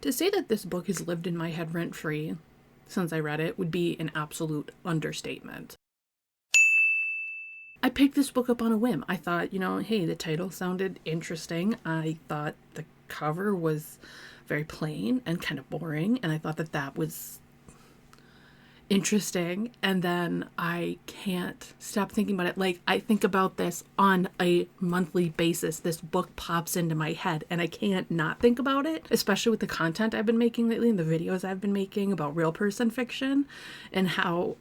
To say that this book has lived in my head rent-free since I read it would be an absolute understatement. I picked this book up on a whim. I thought, hey, the title sounded interesting. I thought the cover was very plain and kind of boring, and I thought that was interesting. And then I can't stop thinking about it. Like, I think about this on a monthly basis. This book pops into my head and I can't not think about it, especially with the content I've been making lately and the videos I've been making about real person fiction and how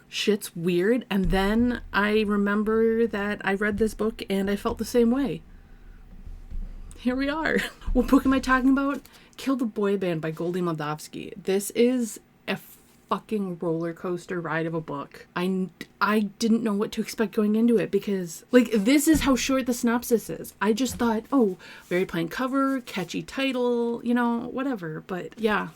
shit's weird. And then I remember that I read this book and I felt the same way. Here we are. What book am I talking about? Kill the Boy Band by Goldie Moldavsky. This is a fucking roller coaster ride of a book. I didn't know what to expect going into it because, like, this is how short the synopsis is. I just thought, oh, very plain cover, catchy title, whatever. But yeah,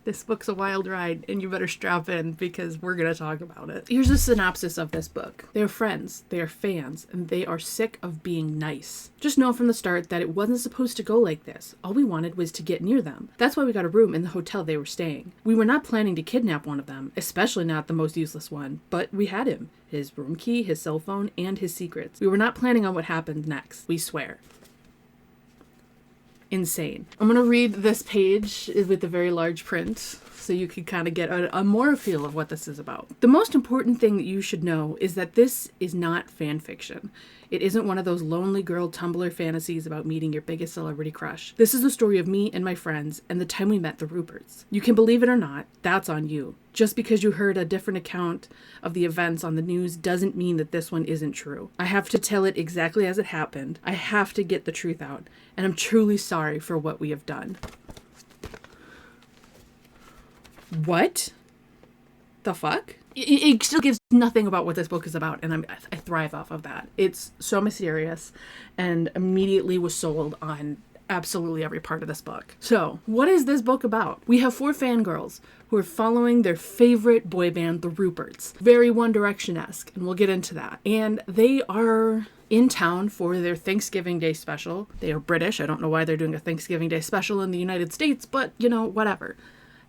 this book's a wild ride and you better strap in because we're gonna talk about it. Here's a synopsis of this book. They are friends, they are fans, and they are sick of being nice. Just know from the start that it wasn't supposed to go like this. All we wanted was to get near them. That's why we got a room in the hotel they were staying. We were not planning to kidnap one of them, especially not the most useless one, but we had him. His room key, his cell phone, and his secrets. We were not planning on what happened next. We swear. Insane. I'm going to read this page with the very large print so you can kind of get a more feel of what this is about. The most important thing that you should know is that this is not fan fiction. It isn't one of those lonely girl Tumblr fantasies about meeting your biggest celebrity crush. This is the story of me and my friends and the time we met the Ruperts. You can believe it or not, that's on you. Just because you heard a different account of the events on the news doesn't mean that this one isn't true. I have to tell it exactly as it happened. I have to get the truth out. And I'm truly sorry for what we have done. What the fuck? It still gives nothing about what this book is about, and I thrive off of that. It's so mysterious, and immediately was sold on absolutely every part of this book. So, what is this book about? We have 4 fangirls who are following their favorite boy band, the Ruperts. Very One Direction-esque, and we'll get into that. And they are in town for their Thanksgiving Day special. They are British. I don't know why they're doing a Thanksgiving Day special in the United States, but, whatever.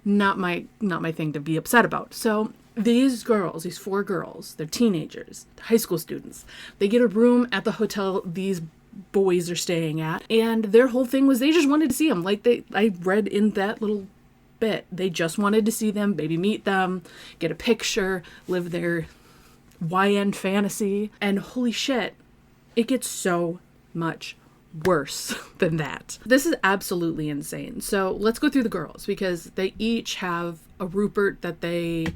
Not my thing to be upset about. So, these 4 girls, they're teenagers, high school students. They get a room at the hotel these boys are staying at, and their whole thing was they just wanted to see them. Like I read in that little bit, they just wanted to see them, maybe meet them, get a picture, live their YN fantasy, and holy shit, it gets so much worse than that. This is absolutely insane. So let's go through the girls because they each have a Rupert that they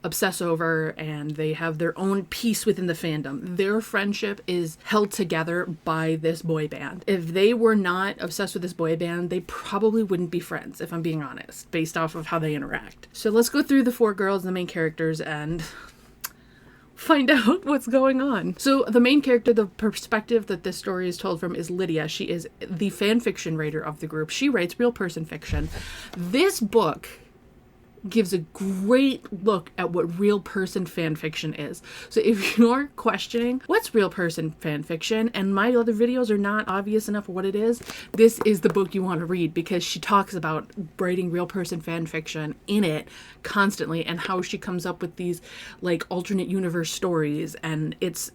obsess over, and they have their own piece within the fandom. Their friendship is held together by this boy band. If they were not obsessed with this boy band, they probably wouldn't be friends, if I'm being honest, based off of how they interact. So let's go through the 4 girls, the main characters, and find out what's going on. So the main character, the perspective that this story is told from, is Lydia. She is the fan fiction writer of the group. She writes real person fiction. This book gives a great look at what real person fan fiction is. So if you're questioning what's real person fan fiction and my other videos are not obvious enough of what it is, this is the book you want to read because she talks about writing real person fan fiction in it constantly and how she comes up with these like alternate universe stories, and it's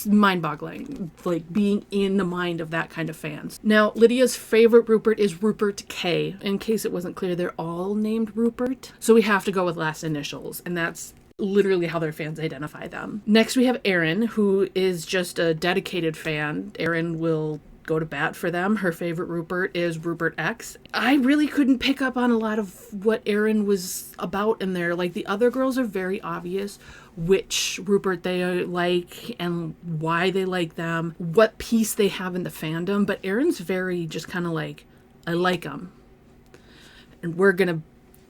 mind-boggling, like being in the mind of that kind of fans. Now, Lydia's favorite Rupert is Rupert K. In case it wasn't clear, they're all named Rupert, so we have to go with last initials, and that's literally how their fans identify them. Next, we have Erin, who is just a dedicated fan. Erin will go to bat for them. Her favorite Rupert is Rupert X. I really couldn't pick up on a lot of what Erin was about in there. Like, the other girls are very obvious which Rupert they like and why they like them, what piece they have in the fandom, but Erin's very just kind of like, I like them, and we're gonna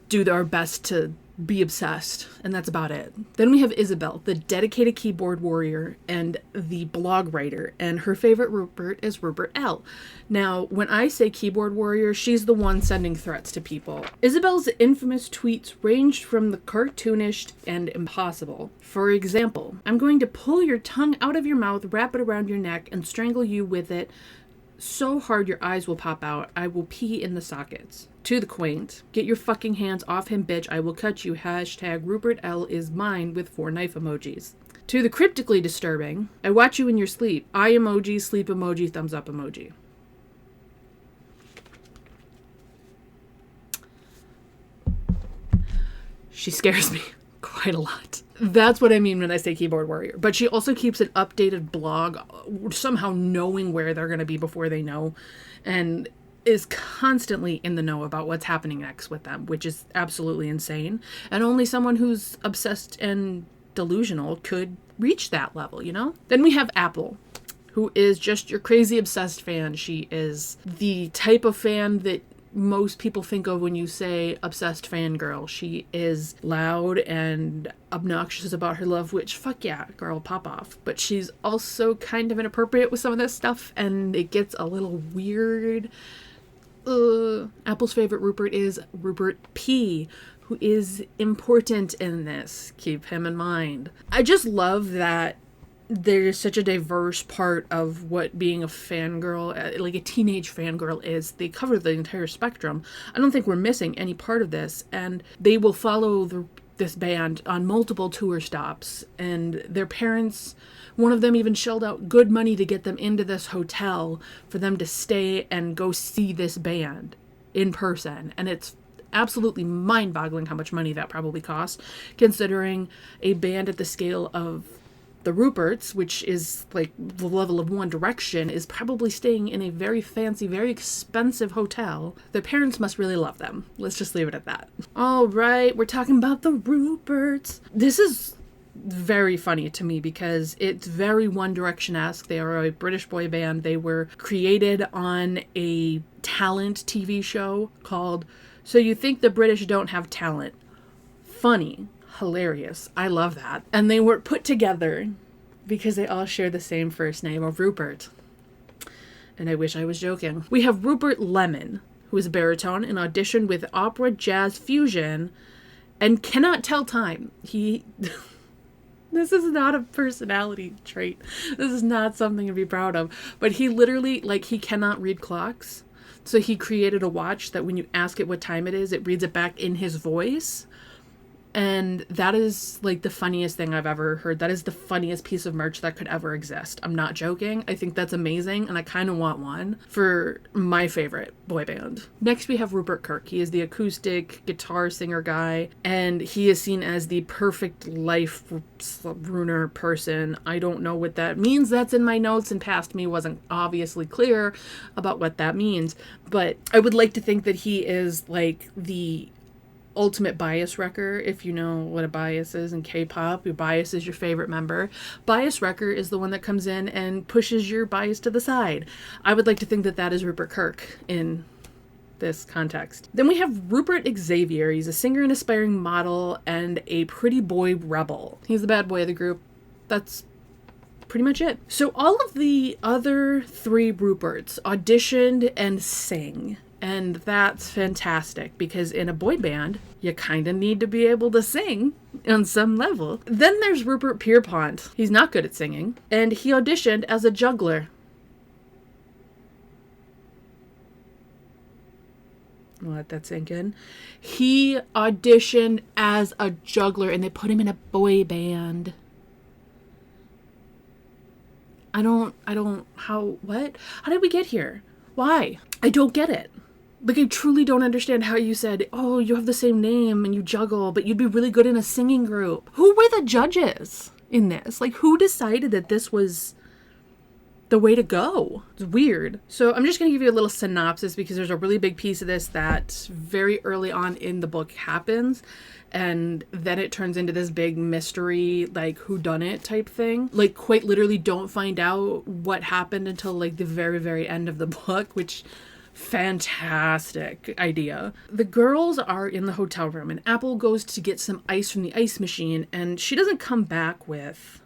do our best to be obsessed, and that's about it. Then we have Isabel, the dedicated keyboard warrior and the blog writer, and her favorite Rupert is Rupert L. Now, when I say keyboard warrior, she's the one sending threats to people. Isabel's infamous tweets ranged from the cartoonish and impossible. For example, I'm going to pull your tongue out of your mouth, wrap it around your neck, and strangle you with it. So hard your eyes will pop out, I will pee in the sockets. To the quaint, get your fucking hands off him, bitch, I will cut you. Hashtag Rupert L is mine with 4 knife emojis. To the cryptically disturbing, I watch you in your sleep. Eye emoji, sleep emoji, thumbs up emoji. She scares me quite a lot. That's what I mean when I say keyboard warrior. But she also keeps an updated blog, somehow knowing where they're going to be before they know, and is constantly in the know about what's happening next with them, which is absolutely insane. And only someone who's obsessed and delusional could reach that level, you know? Then we have Apple, who is just your crazy obsessed fan. She is the type of fan that most people think of when you say obsessed fangirl. She is loud and obnoxious about her love, which, fuck yeah, girl, pop off. But she's also kind of inappropriate with some of this stuff, and it gets a little weird. Apple's favorite Rupert is Rupert P, who is important in this. Keep him in mind. I just love that there's such a diverse part of what being a fangirl, like a teenage fangirl is. They cover the entire spectrum. I don't think we're missing any part of this, and they will follow this band on multiple tour stops, and their parents, one of them even shelled out good money to get them into this hotel for them to stay and go see this band in person, and it's absolutely mind-boggling how much money that probably cost, considering a band at the scale of the Ruperts, which is like the level of One Direction, is probably staying in a very fancy, very expensive hotel. Their parents must really love them. Let's just leave it at that. All right, we're talking about the Ruperts. This is very funny to me because it's very One Direction-esque. They are a British boy band. They were created on a talent TV show called So You Think the British Don't Have Talent. Funny. Hilarious. I love that. And they were put together because they all share the same first name of Rupert. And I wish I was joking. We have Rupert Lemon, who is a baritone and auditioned with opera jazz fusion and cannot tell time. This is not a personality trait. This is not something to be proud of. But he literally, he cannot read clocks. So he created a watch that when you ask it what time it is, it reads it back in his voice. And that is the funniest thing I've ever heard. That is the funniest piece of merch that could ever exist. I'm not joking. I think that's amazing. And I kind of want one for my favorite boy band. Next, we have Rupert Kirk. He is the acoustic guitar singer guy. And he is seen as the perfect life ruiner person. I don't know what that means. That's in my notes, and past me wasn't obviously clear about what that means. But I would like to think that he is the ultimate bias wrecker. If you know what a bias is in K-pop, your bias is your favorite member. Bias wrecker is the one that comes in and pushes your bias to the side. I would like to think that that is Rupert Kirk in this context. Then we have Rupert Xavier. He's a singer and aspiring model and a pretty boy rebel. He's the bad boy of the group. That's pretty much it. So all of the other 3 Ruperts auditioned and sang. And that's fantastic because in a boy band, you kind of need to be able to sing on some level. Then there's Rupert Pierpont. He's not good at singing, and he auditioned as a juggler. I'll let that sink in. He auditioned as a juggler, and they put him in a boy band. What? How did we get here? Why? I don't get it. I truly don't understand how you said, oh, you have the same name and you juggle, but you'd be really good in a singing group. Who were the judges in this? Who decided that this was the way to go? It's weird. So I'm just going to give you a little synopsis because there's a really big piece of this that very early on in the book happens. And then it turns into this big mystery, whodunit type thing. Quite literally don't find out what happened until the very, very end of the book, which fantastic idea. The girls are in the hotel room and Apple goes to get some ice from the ice machine and she doesn't come back with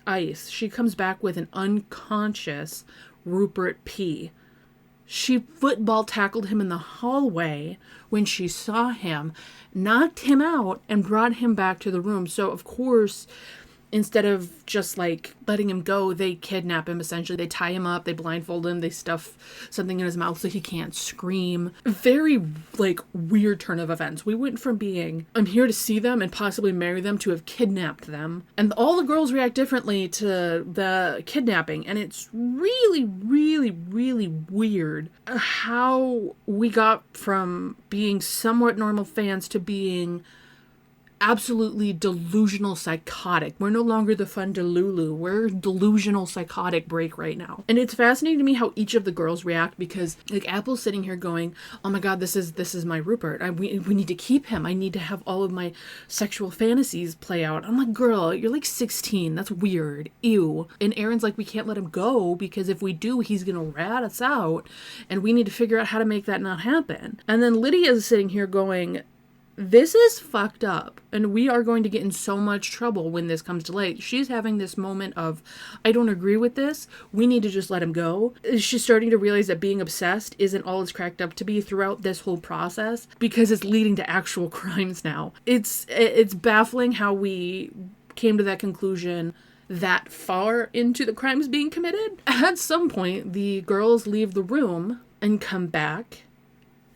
ice. She comes back with an unconscious Rupert P. She football tackled him in the hallway when she saw him, knocked him out, and brought him back to the room. So, of course, instead of just like letting him go, they kidnap him essentially. They tie him up, they blindfold him, they stuff something in his mouth so he can't scream. Very like weird turn of events. We went from being, I'm here to see them and possibly marry them, to have kidnapped them. And all the girls react differently to the kidnapping. And it's really, really, really weird how we got from being somewhat normal fans to being absolutely delusional psychotic. We're no longer the fun Delulu. We're delusional psychotic break right now. And it's fascinating to me how each of the girls react, because like Apple's sitting here going, oh my god, this is my Rupert. We need to keep him. I need to have all of my sexual fantasies play out. I'm like, girl, you're like 16. That's weird. Ew. And Aaron's like, we can't let him go, because if we do, he's gonna rat us out, and we need to figure out how to make that not happen. And then Lydia's sitting here going, this is fucked up, and we are going to get in so much trouble when this comes to light. She's having this moment of, I don't agree with this. We need to just let him go. She's starting to realize that being obsessed isn't all it's cracked up to be throughout this whole process, because it's leading to actual crimes now. It's baffling how we came to that conclusion that far into the crimes being committed. At some point, the girls leave the room and come back,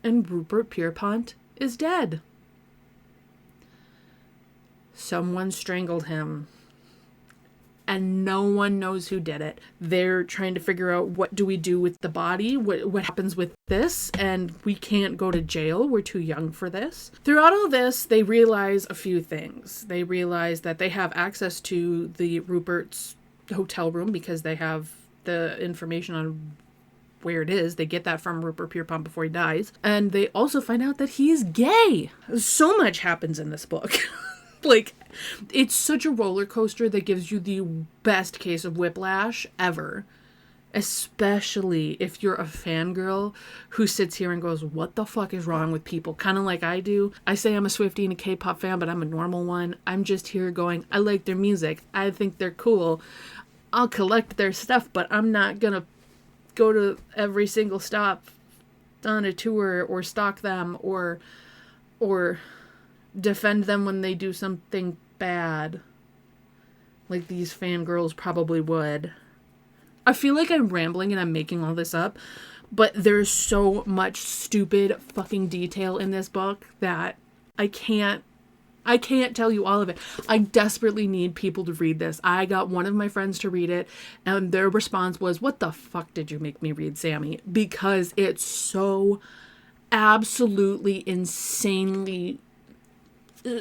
and Rupert Pierpont is dead. Someone strangled him, and no one knows who did it. They're trying to figure out, what do we do with the body? What happens with this? And we can't go to jail. We're too young for this. Throughout all this, they realize a few things. They realize that they have access to the Rupert's hotel room because they have the information on where it is. They get that from Rupert Pierpont before he dies. And they also find out that he's gay. So much happens in this book. Like, it's such a roller coaster that gives you the best case of whiplash ever. Especially if you're a fangirl who sits here and goes, what the fuck is wrong with people? Kind of like I do. I say I'm a Swiftie and a K-pop fan, but I'm a normal one. I'm just here going, I like their music. I think they're cool. I'll collect their stuff, but I'm not gonna go to every single stop on a tour or stalk them or defend them when they do something bad, like these fangirls probably would. I feel like I'm rambling and I'm making all this up, but there's so much stupid fucking detail in this book that I can't tell you all of it. I desperately need people to read this. I got one of my friends to read it, and their response was, what the fuck did you make me read, Sammy? Because it's so absolutely insanely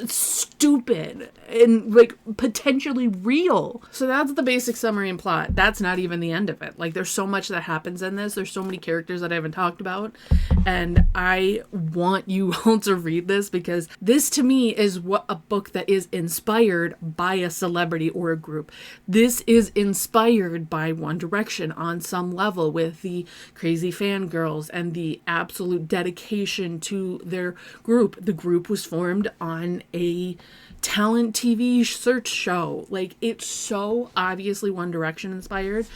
stupid and like potentially real. So that's the basic summary and plot. That's not even the end of it. Like, there's so much that happens in this. There's so many characters that I haven't talked about, and I want you all to read this, because this to me is what a book that is inspired by a celebrity or a group. This is inspired by One Direction on some level, with the crazy fangirls and the absolute dedication to their group. The group was formed on a talent TV search show. Like, it's so obviously One Direction inspired,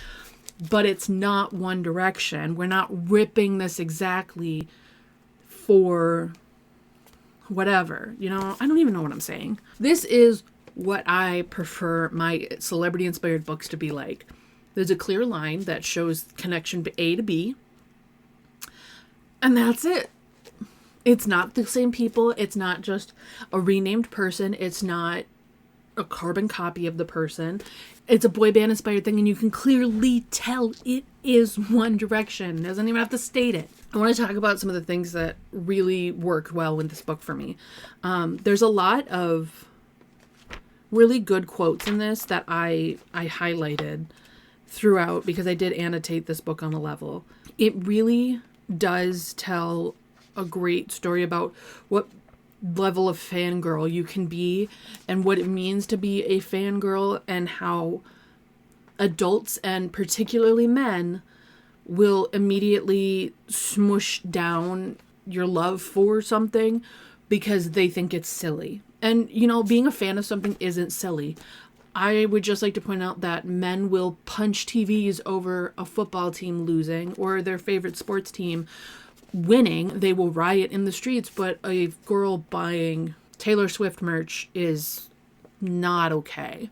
but it's not One Direction. We're not ripping this exactly for whatever, you know? I don't even know what I'm saying. This is what I prefer my celebrity inspired books to be like. There's a clear line that shows connection A to B, and that's it. It's not the same people. It's not just a renamed person. It's not a carbon copy of the person. It's a boy band inspired thing, and you can clearly tell it is One Direction. It doesn't even have to state it. I want to talk about some of the things that really worked well with this book for me. There's a lot of really good quotes in this that I highlighted throughout, because I did annotate this book on a level. It really does tell a great story about what level of fangirl you can be and what it means to be a fangirl, and how adults, and particularly men, will immediately smush down your love for something because they think it's silly. And, you know, being a fan of something isn't silly. I would just like to point out that men will punch TVs over a football team losing or their favorite sports team winning. They will riot in the streets, but a girl buying Taylor Swift merch is not okay.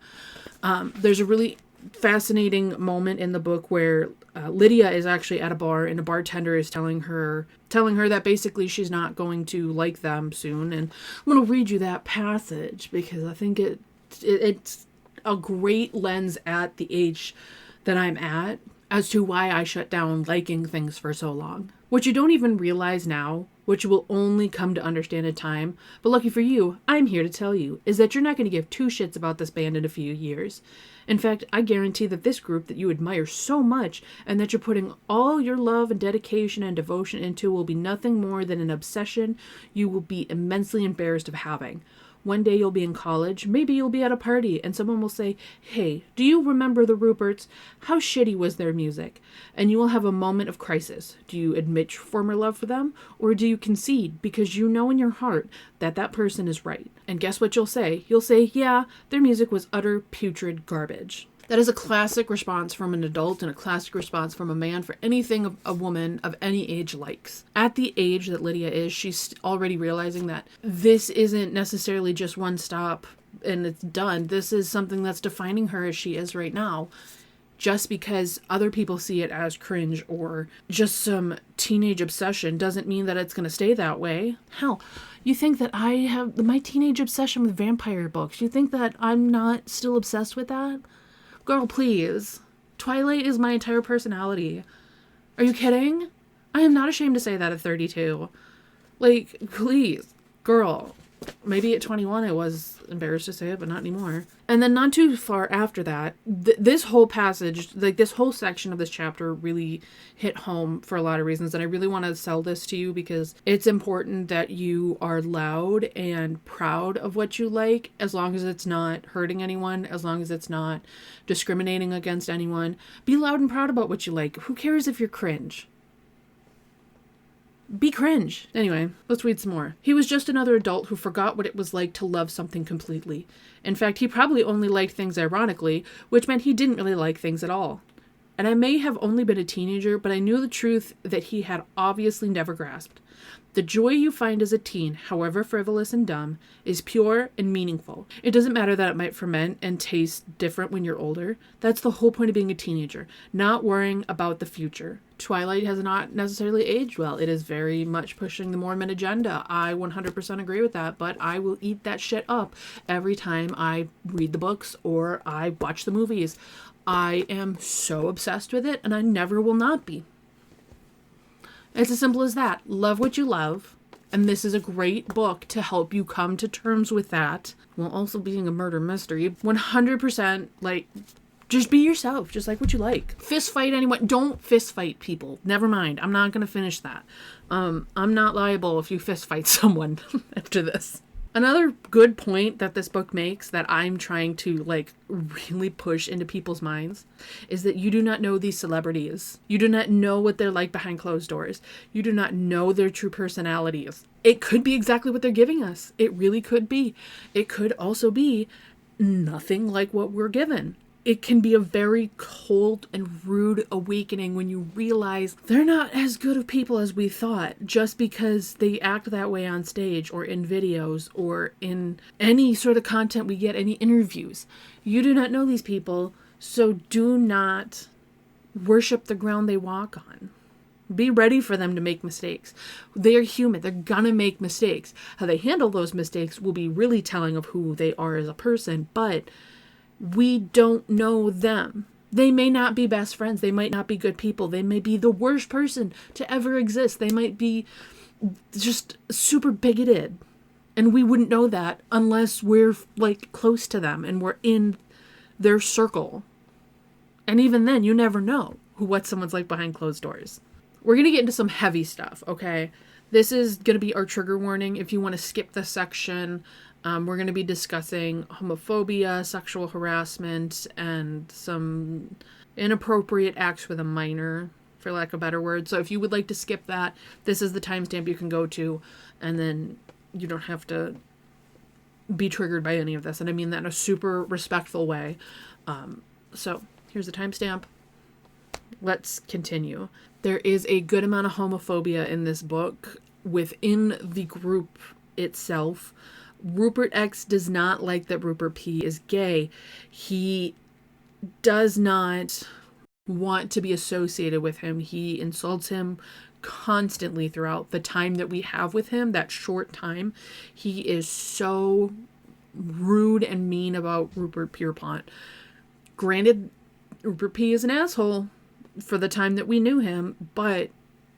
There's a really fascinating moment in the book where Lydia is actually at a bar and a bartender is telling her that basically she's not going to like them soon. And I'm going to read you that passage because I think it's a great lens at the age that I'm at as to why I shut down liking things for so long. What you don't even realize now, which you will only come to understand in time, but lucky for you, I'm here to tell you, is that you're not going to give two shits about this band in a few years. In fact, I guarantee that this group that you admire so much and that you're putting all your love and dedication and devotion into will be nothing more than an obsession you will be immensely embarrassed of having. One day you'll be in college, maybe you'll be at a party, and someone will say, "Hey, do you remember the Ruperts? How shitty was their music?" And you will have a moment of crisis. Do you admit your former love for them, or do you concede because you know in your heart that that person is right? And guess what you'll say? You'll say, "Yeah, their music was utter putrid garbage." That is a classic response from an adult and a classic response from a man for anything a woman of any age likes. At the age that Lydia is, she's already realizing that this isn't necessarily just one stop and it's done. This is something that's defining her as she is right now. Just because other people see it as cringe or just some teenage obsession doesn't mean that it's going to stay that way. Hell, you think that I have my teenage obsession with vampire books? You think that I'm not still obsessed with that? Girl, please. Twilight is my entire personality. Are you kidding? I am not ashamed to say that at 32. Like, please. Girl. Maybe at 21 I was embarrassed to say it, but not anymore. And then not too far after that, this whole passage, like this whole section of this chapter really hit home for a lot of reasons. And I really want to sell this to you because it's important that you are loud and proud of what you like, as long as it's not hurting anyone, as long as it's not discriminating against anyone. Be loud and proud about what you like. Who cares if you're cringe? Be cringe. Anyway, let's read some more. He was just another adult who forgot what it was like to love something completely. In fact, he probably only liked things ironically, which meant he didn't really like things at all. And I may have only been a teenager, but I knew the truth that he had obviously never grasped. The joy you find as a teen, however frivolous and dumb, is pure and meaningful. It doesn't matter that it might ferment and taste different when you're older. That's the whole point of being a teenager, not worrying about the future. Twilight has not necessarily aged well. It is very much pushing the Mormon agenda. I 100% agree with that, but I will eat that shit up every time I read the books or I watch the movies. I am so obsessed with it, and I never will not be. It's as simple as that. Love what you love. And this is a great book to help you come to terms with that, while also being a murder mystery. 100%, like, just be yourself. Just like what you like. Fist fight anyone. Don't fist fight people. Never mind. I'm not going to finish that. I'm not liable if you fist fight someone after this. Another good point that this book makes that I'm trying to like really push into people's minds is that you do not know these celebrities. You do not know what they're like behind closed doors. You do not know their true personalities. It could be exactly what they're giving us. It really could be. It could also be nothing like what we're given. It can be a very cold and rude awakening when you realize they're not as good of people as we thought just because they act that way on stage or in videos or in any sort of content we get, any interviews. You do not know these people, so do not worship the ground they walk on. Be ready for them to make mistakes. They are human. They're gonna make mistakes. How they handle those mistakes will be really telling of who they are as a person, but we don't know them. They may not be best friends. They might not be good people. They may be the worst person to ever exist. They might be just super bigoted. And we wouldn't know that unless we're like close to them and we're in their circle. And even then, you never know what someone's like behind closed doors. We're going to get into some heavy stuff, okay? This is going to be our trigger warning. If you want to skip this section, we're going to be discussing homophobia, sexual harassment, and some inappropriate acts with a minor, for lack of a better word. So if you would like to skip that, this is the timestamp you can go to, and then you don't have to be triggered by any of this. And I mean that in a super respectful way. So here's the timestamp. Let's continue. There is a good amount of homophobia in this book within the group itself. Rupert X does not like that Rupert P is gay. He does not want to be associated with him. He insults him constantly throughout the time that we have with him, that short time. He is so rude and mean about Rupert Pierpont. Granted, Rupert P is an asshole for the time that we knew him, but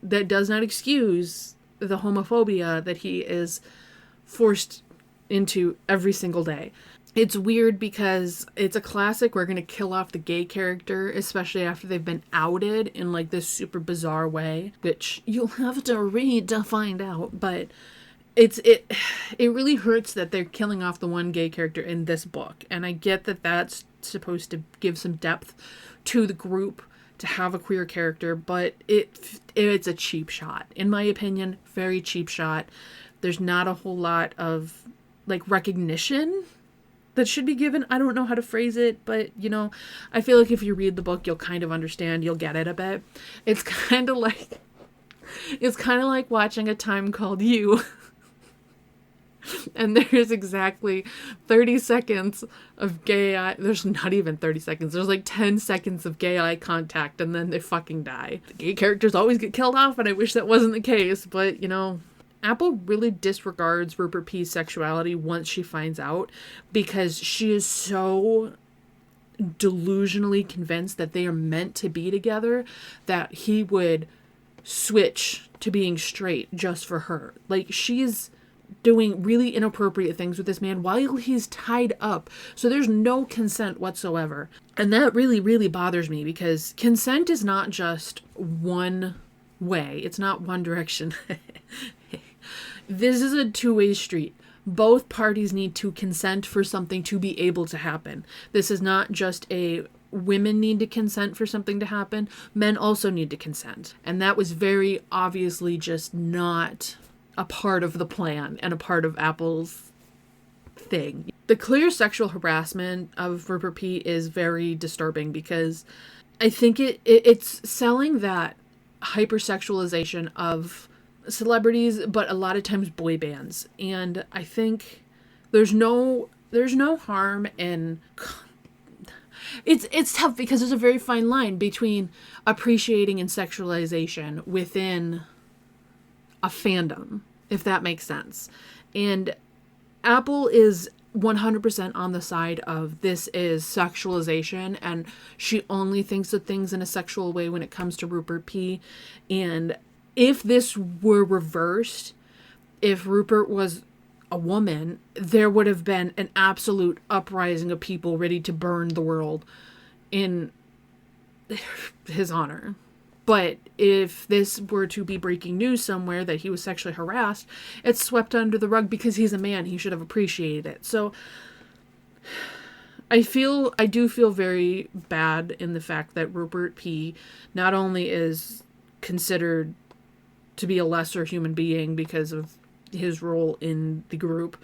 that does not excuse the homophobia that he is forced into every single day. It's weird because it's a classic. We're going to kill off the gay character, especially after they've been outed in like this super bizarre way, which you'll have to read to find out. But it really hurts that they're killing off the one gay character in this book. And I get that that's supposed to give some depth to the group to have a queer character, but it's a cheap shot. In my opinion, very cheap shot. There's not a whole lot of like recognition that should be given. I don't know how to phrase it, but you know, I feel like if you read the book, you'll kind of understand, you'll get it a bit. It's kind of like watching A Time Called You. And there's exactly 30 seconds of gay eye. There's not even 30 seconds. There's like 10 seconds of gay eye contact, and then they fucking die. The gay characters always get killed off, and I wish that wasn't the case, but you know, Apple really disregards Rupert P's sexuality once she finds out, because she is so delusionally convinced that they are meant to be together that he would switch to being straight just for her. Like, she's doing really inappropriate things with this man while he's tied up. So there's no consent whatsoever. And that really, really bothers me, because consent is not just one way. It's not one direction. This is a two-way street. Both parties need to consent for something to be able to happen. This is not just a women need to consent for something to happen. Men also need to consent. And that was very obviously just not a part of the plan and a part of Apple's thing. The clear sexual harassment of Rupert P is very disturbing, because I think it's selling that hypersexualization of celebrities, but a lot of times boy bands. And I think there's no harm in... It's tough, because there's a very fine line between appreciating and sexualization within a fandom, if that makes sense. And Apple is 100% on the side of this is sexualization, and she only thinks of things in a sexual way when it comes to Rupert P. And if this were reversed, if Rupert was a woman, there would have been an absolute uprising of people ready to burn the world in his honor. But if this were to be breaking news somewhere that he was sexually harassed, it's swept under the rug because he's a man. He should have appreciated it. So I do feel very bad in the fact that Rupert P not only is considered to be a lesser human being because of his role in the group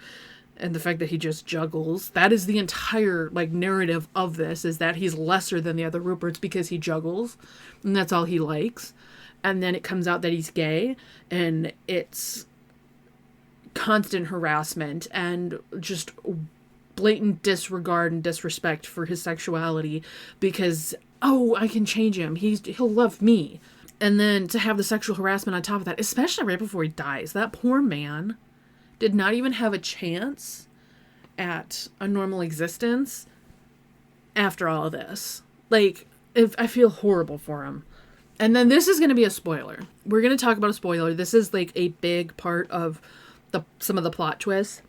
and the fact that he just juggles. That is the entire narrative of this, is that he's lesser than the other Ruperts because he juggles and that's all he likes. And then it comes out that he's gay, and it's constant harassment and just blatant disregard and disrespect for his sexuality because, oh, I can change him. He'll love me. And then to have the sexual harassment on top of that, especially right before he dies. That poor man did not even have a chance at a normal existence after all of this. I feel horrible for him. And then this is going to be a spoiler. We're going to talk about a spoiler. This is a big part of some of the plot twists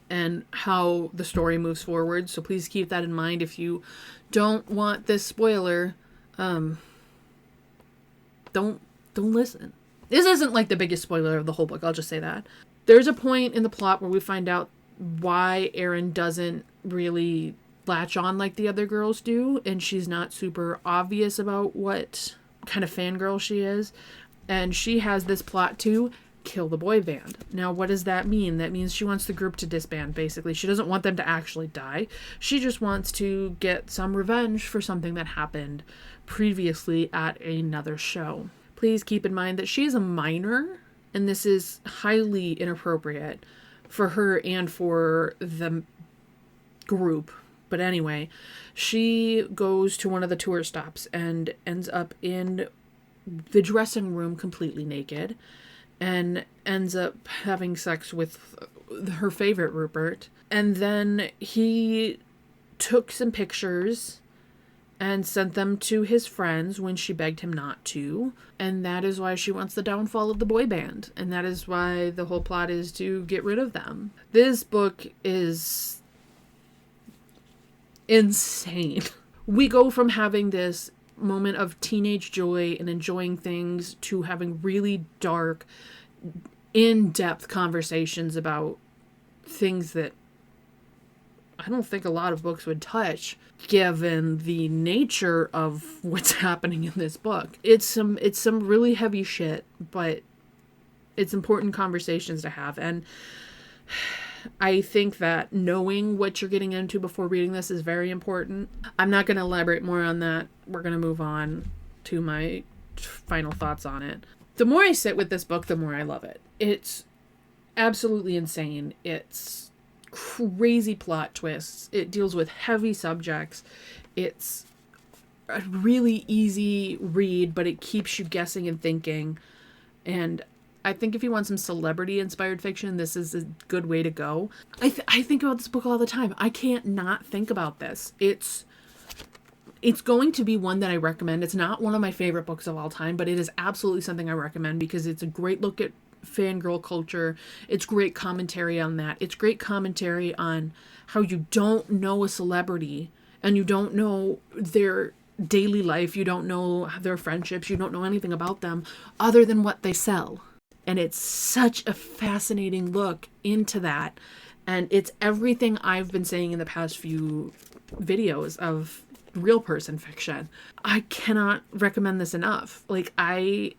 and how the story moves forward. So please keep that in mind. If you don't want this spoiler, don't listen. This isn't the biggest spoiler of the whole book. I'll just say that. There's a point in the plot where we find out why Erin doesn't really latch on like the other girls do, and she's not super obvious about what kind of fangirl she is. And she has this plot to kill the boy band. Now, what does that mean? That means she wants the group to disband, basically. She doesn't want them to actually die. She just wants to get some revenge for something that happened previously at another show. Please keep in mind that she is a minor, and this is highly inappropriate for her and for the group. But anyway, she goes to one of the tour stops and ends up in the dressing room completely naked and ends up having sex with her favorite, Rupert. And then he took some pictures and sent them to his friends when she begged him not to. And that is why she wants the downfall of the boy band. And that is why the whole plot is to get rid of them. This book is insane. We go from having this moment of teenage joy and enjoying things to having really dark, in-depth conversations about things that I don't think a lot of books would touch, given the nature of what's happening in this book. It's some really heavy shit, but it's important conversations to have. And I think that knowing what you're getting into before reading this is very important. I'm not going to elaborate more on that. We're going to move on to my final thoughts on it. The more I sit with this book, the more I love it. It's absolutely insane. It's crazy plot twists. It deals with heavy subjects. It's a really easy read, but it keeps you guessing and thinking. And I think if you want some celebrity-inspired fiction, this is a good way to go. I think about this book all the time. I can't not think about this. It's going to be one that I recommend. It's not one of my favorite books of all time, but it is absolutely something I recommend because it's a great look at fangirl culture. It's great commentary on that. It's great commentary on how you don't know a celebrity and you don't know their daily life. You don't know their friendships. You don't know anything about them other than what they sell. And it's such a fascinating look into that. And it's everything I've been saying in the past few videos of real person fiction. I cannot recommend this enough. Like, I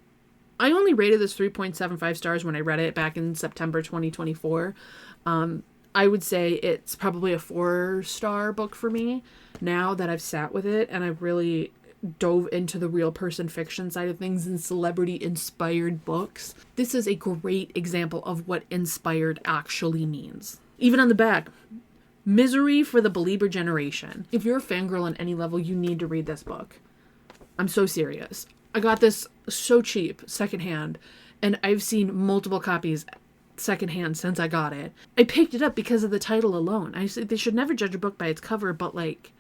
only rated this 3.75 stars when I read it back in September 2024. I would say it's probably a 4-star book for me now that I've sat with it and I've really dove into the real person fiction side of things and celebrity inspired books. This is a great example of what inspired actually means. Even on the back, misery for the believer generation. If you're a fangirl on any level, you need to read this book. I'm so serious. I got this so cheap, secondhand, and I've seen multiple copies secondhand since I got it. I picked it up because of the title alone. I said they should never judge a book by its cover, but like,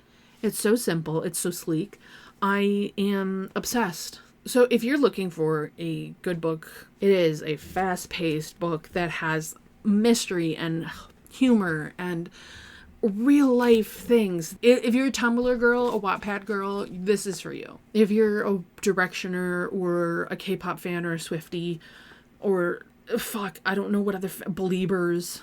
it's so simple, it's so sleek. I am obsessed. So if you're looking for a good book, it is a fast-paced book that has mystery and humor and real-life things. If you're a Tumblr girl, a Wattpad girl, this is for you. If you're a Directioner or a K-pop fan or a Swiftie or, I don't know what other, Beliebers,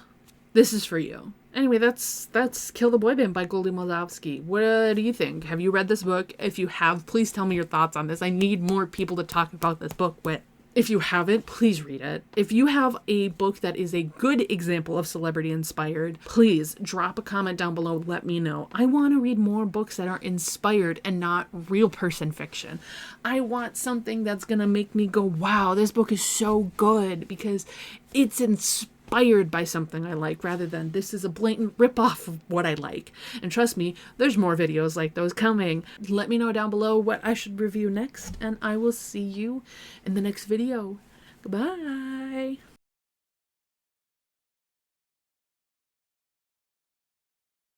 this is for you. Anyway, that's Kill the Boy Band by Goldie Moldavsky. What do you think? Have you read this book? If you have, please tell me your thoughts on this. I need more people to talk about this book with. If you haven't, please read it. If you have a book that is a good example of celebrity inspired, please drop a comment down below. Let me know. I want to read more books that are inspired and not real person fiction. I want something that's going to make me go, wow, this book is so good because it's inspired by something I like rather than this is a blatant ripoff of what I like. And trust me, there's more videos like those coming. Let me know down below what I should review next, and I will see you in the next video. Goodbye.